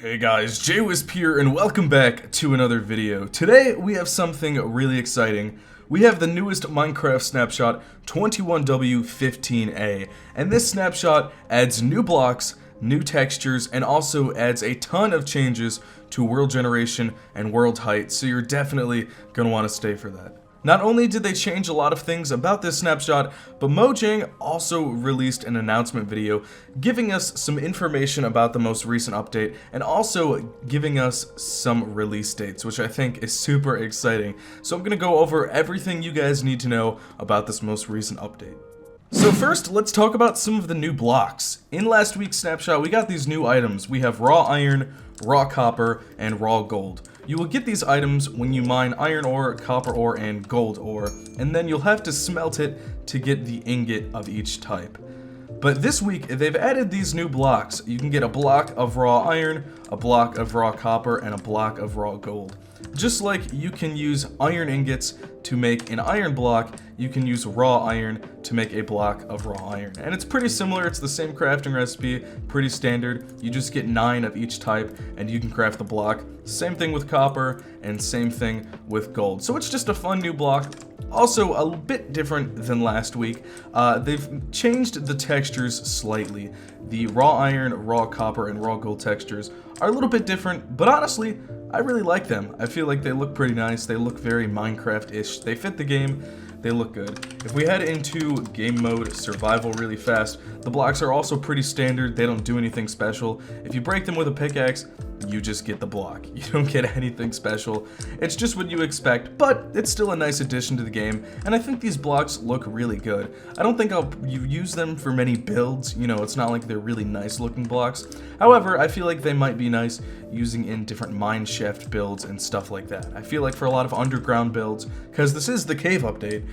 Hey guys, JWhisp here and welcome back to another video. Today we have something really exciting. We have the newest Minecraft snapshot 21w15a, and this snapshot adds new blocks, new textures, and also adds a ton of changes to world generation and world height, so you're definitely gonna want to stay for that. Not only did they change a lot of things about this snapshot, but Mojang also released an announcement video giving us some information about the most recent update and also giving us some release dates, which I think is super exciting. So I'm going to go over everything you guys need to know about this most recent update. So first, let's talk about some of the new blocks. In last week's snapshot, we got these new items. We have raw iron, raw copper, and raw gold. You will get these items when you mine iron ore, copper ore, and gold ore, and then you'll have to smelt it to get the ingot of each type. But this week, they've added these new blocks. You can get a block of raw iron, a block of raw copper, and a block of raw gold. Just like you can use iron ingots to make an iron block, you can use raw iron to make a block of raw iron. And it's pretty similar, it's the same crafting recipe, pretty standard. You just get 9 of each type and you can craft the block. Same thing with copper and same thing with gold. So it's just a fun new block. Also, a bit different than last week, they've changed the textures slightly. The raw iron, raw copper, and raw gold textures are a little bit different, but honestly, I really like them. I feel like they look pretty nice, they look very Minecraft-ish, they fit the game, they look good. If we head into game mode, survival really fast, the blocks are also pretty standard, they don't do anything special. If you break them with a pickaxe, you just get the block. You don't get anything special. It's just what you expect, but it's still a nice addition to the game, and I think these blocks look really good. I don't think I'll use them for many builds, you know, it's not like they're really nice looking blocks. However, I feel like they might be nice using in different mine shaft builds and stuff like that. I feel like for a lot of underground builds, because this is the cave update,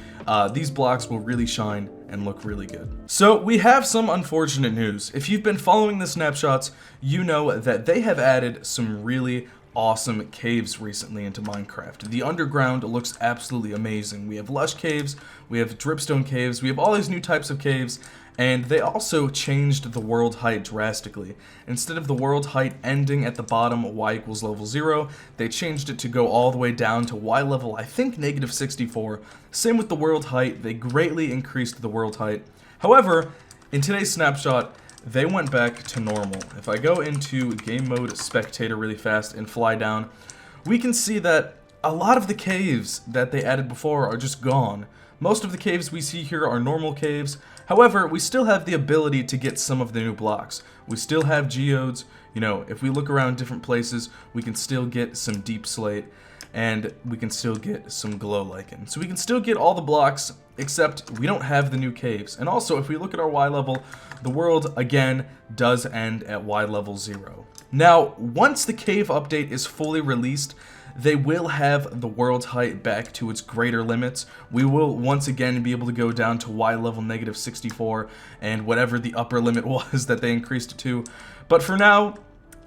these blocks will really shine and look really good. So we have some unfortunate news. If you've been following the snapshots, you know that they have added some really awesome caves recently into Minecraft. The underground looks absolutely amazing. We have lush caves, we have dripstone caves, we have all these new types of caves, and they also changed the world height drastically. Instead of the world height ending at the bottom, y equals level 0, they changed it to go all the way down to y level, I think, -64. Same with the world height, they greatly increased the world height. However, in today's snapshot, they went back to normal. If I go into game mode spectator really fast and fly down, we can see that a lot of the caves that they added before are just gone. Most of the caves we see here are normal caves. However, we still have the ability to get some of the new blocks. We still have geodes. You know, if we look around different places, we can still get some deep slate, and we can still get some glow lichen. So we can still get all the blocks, except we don't have the new caves. And also, if we look at our Y level, the world, again, does end at Y level 0. Now, once the cave update is fully released, they will have the world's height back to its greater limits. We will once again be able to go down to Y level -64 and whatever the upper limit was that they increased it to. But for now,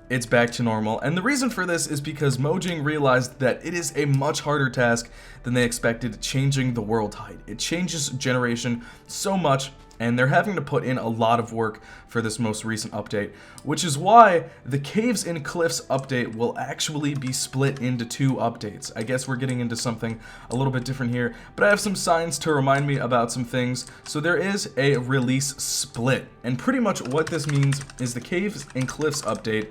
it's back to normal, and the reason for this is because Mojang realized that it is a much harder task than they expected changing the world height. It changes generation so much, and they're having to put in a lot of work for this most recent update, which is why the Caves and Cliffs update will actually be split into 2 updates. I guess we're getting into something a little bit different here, but I have some signs to remind me about some things. So there is a release split, and pretty much what this means is the Caves and Cliffs update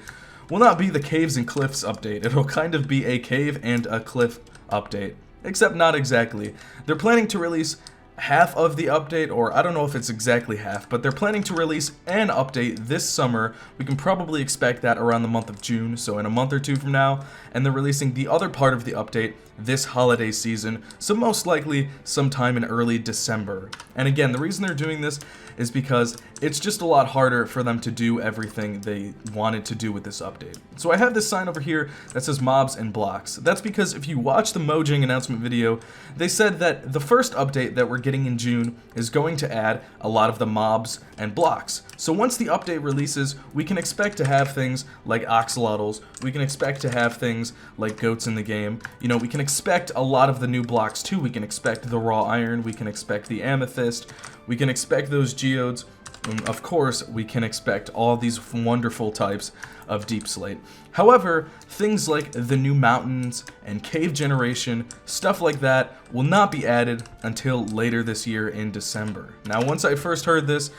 will not be the Caves and Cliffs update. It'll kind of be a cave and a cliff update, except not exactly. They're planning to release half of the update, or I don't know if it's exactly half, but they're planning to release an update this summer. We can probably expect that around the month of June, so in a month or 2 from now, and they're releasing the other part of the update this holiday season, so most likely sometime in early December. And again, the reason they're doing this is because it's just a lot harder for them to do everything they wanted to do with this update. So I have this sign over here that says mobs and blocks. That's because if you watch the Mojang announcement video, they said that the first update that we're getting in June is going to add a lot of the mobs and blocks. So once the update releases, we can expect to have things like axolotls, we can expect to have things like goats in the game, you know, we can expect a lot of the new blocks too. We can expect the raw iron, we can expect the amethyst, we can expect those geodes, and of course we can expect all these wonderful types of Deep Slate. However, things like the new mountains and cave generation, stuff like that, will not be added until later this year in December. Now, once I first heard this,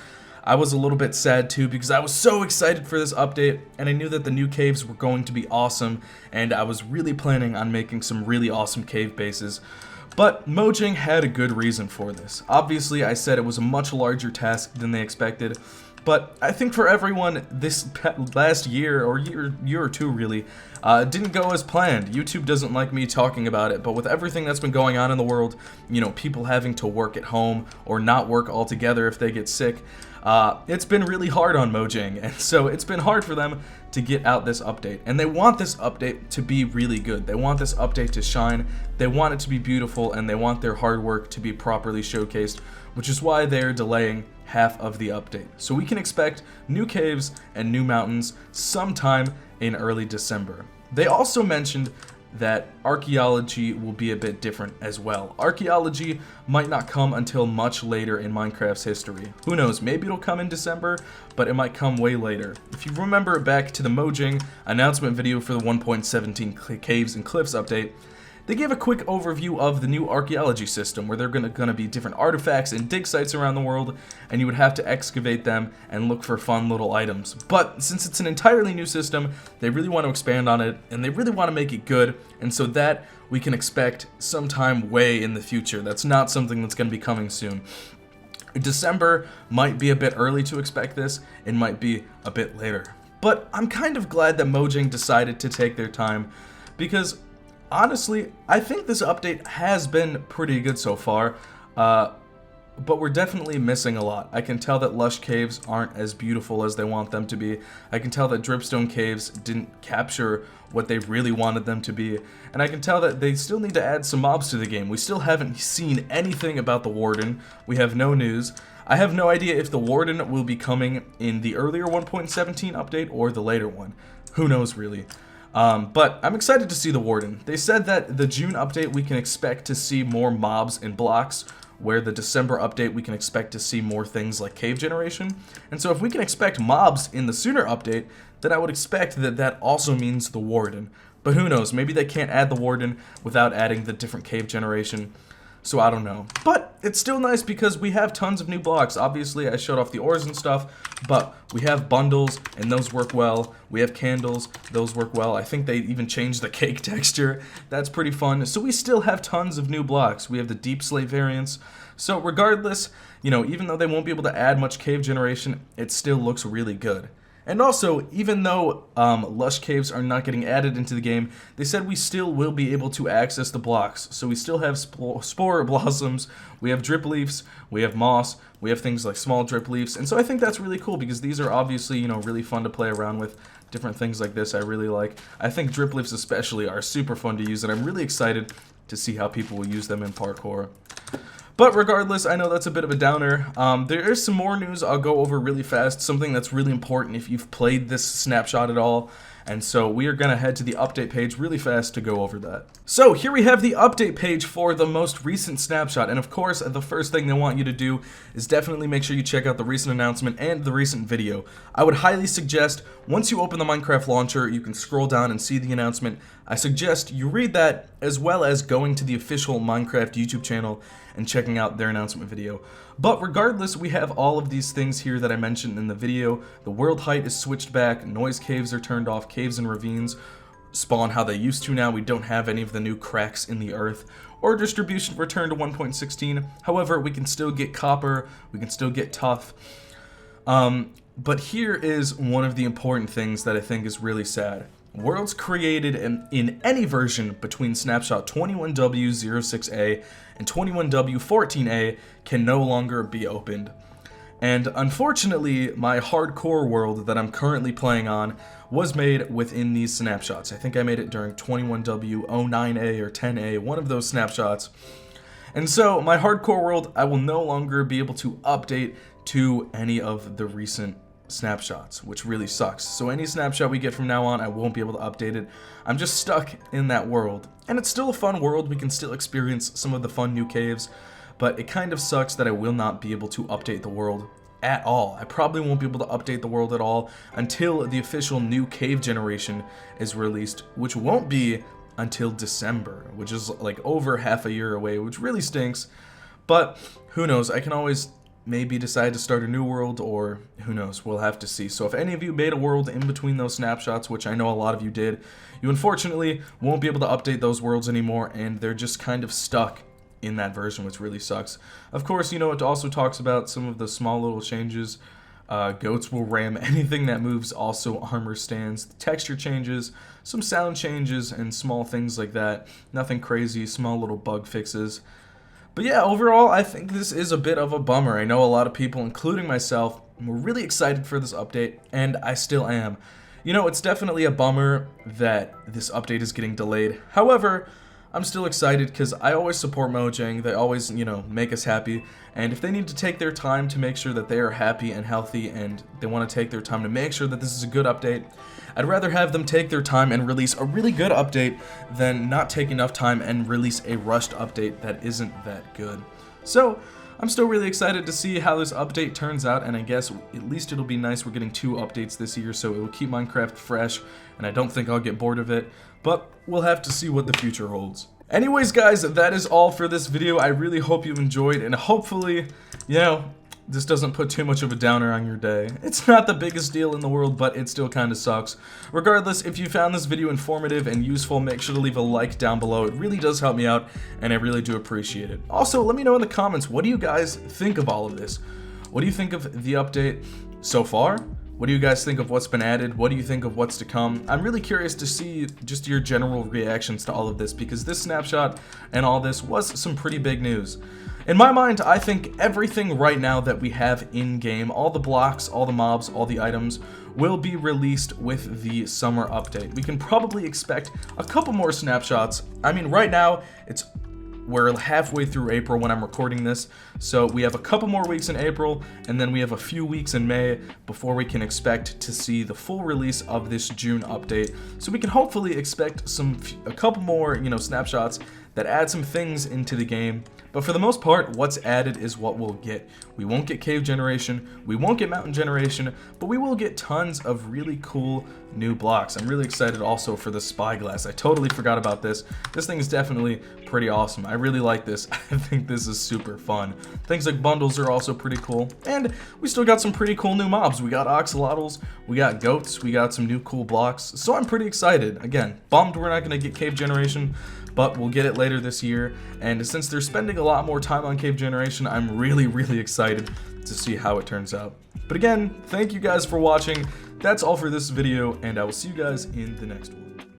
I was a little bit sad too because I was so excited for this update and I knew that the new caves were going to be awesome and I was really planning on making some really awesome cave bases. But Mojang had a good reason for this. Obviously, I said it was a much larger task than they expected, but I think for everyone, this last year or two really, didn't go as planned. YouTube doesn't like me talking about it, but with everything that's been going on in the world, you know, people having to work at home or not work altogether if they get sick, it's been really hard on Mojang, and so it's been hard for them to get out this update. And they want this update to be really good. They want this update to shine, they want it to be beautiful, and they want their hard work to be properly showcased, which is why they're delaying half of the update. So we can expect new caves and new mountains sometime in early December. They also mentioned that archaeology will be a bit different as well. Archaeology might not come until much later in Minecraft's history. Who knows, maybe it'll come in December, but it might come way later. If you remember back to the Mojang announcement video for the 1.17 Caves and Cliffs update, they gave a quick overview of the new archaeology system where there are gonna be different artifacts and dig sites around the world, and you would have to excavate them and look for fun little items. But since it's an entirely new system, they really want to expand on it and they really want to make it good, and so that we can expect sometime way in the future. That's not something that's going to be coming soon. December might be a bit early to expect this, it might be a bit later. But I'm kind of glad that Mojang decided to take their time because honestly, I think this update has been pretty good so far, but we're definitely missing a lot. I can tell that Lush Caves aren't as beautiful as they want them to be. I can tell that Dripstone Caves didn't capture what they really wanted them to be, and I can tell that they still need to add some mobs to the game. We still haven't seen anything about the Warden. We have no news. I have no idea if the Warden will be coming in the earlier 1.17 update or the later one. Who knows really? But I'm excited to see the Warden. They said that the June update we can expect to see more mobs and blocks, where the December update we can expect to see more things like cave generation. And so if we can expect mobs in the sooner update, then I would expect that that also means the Warden. But who knows, maybe they can't add the Warden without adding the different cave generation. So I don't know. But it's still nice because we have tons of new blocks. Obviously, I showed off the ores and stuff, but we have bundles, and those work well. We have candles, those work well. I think they even changed the cake texture. That's pretty fun. So we still have tons of new blocks. We have the Deep Slate variants. So regardless, you know, even though they won't be able to add much cave generation, it still looks really good. And also, even though Lush Caves are not getting added into the game, they said we still will be able to access the blocks. So we still have Spore Blossoms, we have Drip Leaves, we have Moss, we have things like Small Drip Leaves. And so I think that's really cool because these are obviously, you know, really fun to play around with. Different things like this I really like. I think Drip Leaves especially are super fun to use, and I'm really excited to see how people will use them in parkour. But regardless, I know that's a bit of a downer. There is some more news I'll go over really fast, something that's really important if you've played this snapshot at all. And so we are going to head to the update page really fast to go over that. So here we have the update page for the most recent snapshot. And of course, the first thing they want you to do is definitely make sure you check out the recent announcement and the recent video. I would highly suggest, once you open the Minecraft launcher, you can scroll down and see the announcement. I suggest you read that, as well as going to the official Minecraft YouTube channel and checking out their announcement video. But regardless, we have all of these things here that I mentioned in the video. The world height is switched back, noise caves are turned off, caves and ravines spawn how they used to now. We don't have any of the new cracks in the earth. Ore distribution returned to 1.16. However, we can still get copper, we can still get tough. But here is one of the important things that I think is really sad. Worlds created in any version between Snapshot 21w15a and 21w15a can no longer be opened. And unfortunately, my hardcore world that I'm currently playing on was made within these snapshots. I think I made it during 21w09a or 10a, one of those snapshots. And so, my hardcore world, I will no longer be able to update to any of the recent snapshots, which really sucks. So any snapshot we get from now on, I won't be able to update it. I'm just stuck in that world. And it's still a fun world, we can still experience some of the fun new caves, but it kind of sucks that I will not be able to update the world at all. I probably won't be able to update the world at all until the official new cave generation is released, which won't be until December, which is like over half a year away, which really stinks. But who knows? I can always maybe decide to start a new world, or who knows, we'll have to see. So if any of you made a world in between those snapshots, which I know a lot of you did, you unfortunately won't be able to update those worlds anymore, and they're just kind of stuck in that version, which really sucks. Of course, you know, it also talks about some of the small little changes. Goats will ram anything that moves, also armor stands, texture changes, some sound changes, and small things like that. Nothing crazy, small little bug fixes. But yeah, overall, I think this is a bit of a bummer. I know a lot of people, including myself, were really excited for this update, and I still am. You know, it's definitely a bummer that this update is getting delayed. However, I'm still excited because I always support Mojang. They always, you know, make us happy. And if they need to take their time to make sure that they are happy and healthy, and they want to take their time to make sure that this is a good update, I'd rather have them take their time and release a really good update than not take enough time and release a rushed update that isn't that good. So, I'm still really excited to see how this update turns out, and I guess at least it'll be nice we're getting 2 updates this year, so it will keep Minecraft fresh, and I don't think I'll get bored of it, but we'll have to see what the future holds. Anyways, guys, that is all for this video. I really hope you enjoyed, and hopefully, you know, this doesn't put too much of a downer on your day. It's not the biggest deal in the world, but it still kind of sucks. Regardless, if you found this video informative and useful, make sure to leave a like down below. It really does help me out, and I really do appreciate it. Also, let me know in the comments, what do you guys think of all of this? What do you think of the update so far? What do you guys think of what's been added? What do you think of what's to come? I'm really curious to see just your general reactions to all of this, because this snapshot and all this was some pretty big news. In my mind, I think everything right now that we have in-game, all the blocks, all the mobs, all the items, will be released with the summer update. We can probably expect a couple more snapshots. I mean, right now, we're halfway through April when I'm recording this, so we have a couple more weeks in April, and then we have a few weeks in May before we can expect to see the full release of this June update. So we can hopefully expect a couple more, you know, snapshots that add some things into the game. But for the most part, what's added is what we'll get. We won't get cave generation, we won't get mountain generation, but we will get tons of really cool new blocks. I'm really excited also for the spyglass. I totally forgot about this. This thing is definitely pretty awesome. I really like this. I think this is super fun. Things like bundles are also pretty cool. And we still got some pretty cool new mobs. We got axolotls, we got goats, we got some new cool blocks. So I'm pretty excited. Again, bummed we're not gonna get cave generation, but we'll get it later this year, and since they're spending a lot more time on cave generation, I'm really excited to see how it turns out. But again, thank you guys for watching. That's all for this video, and I will see you guys in the next one.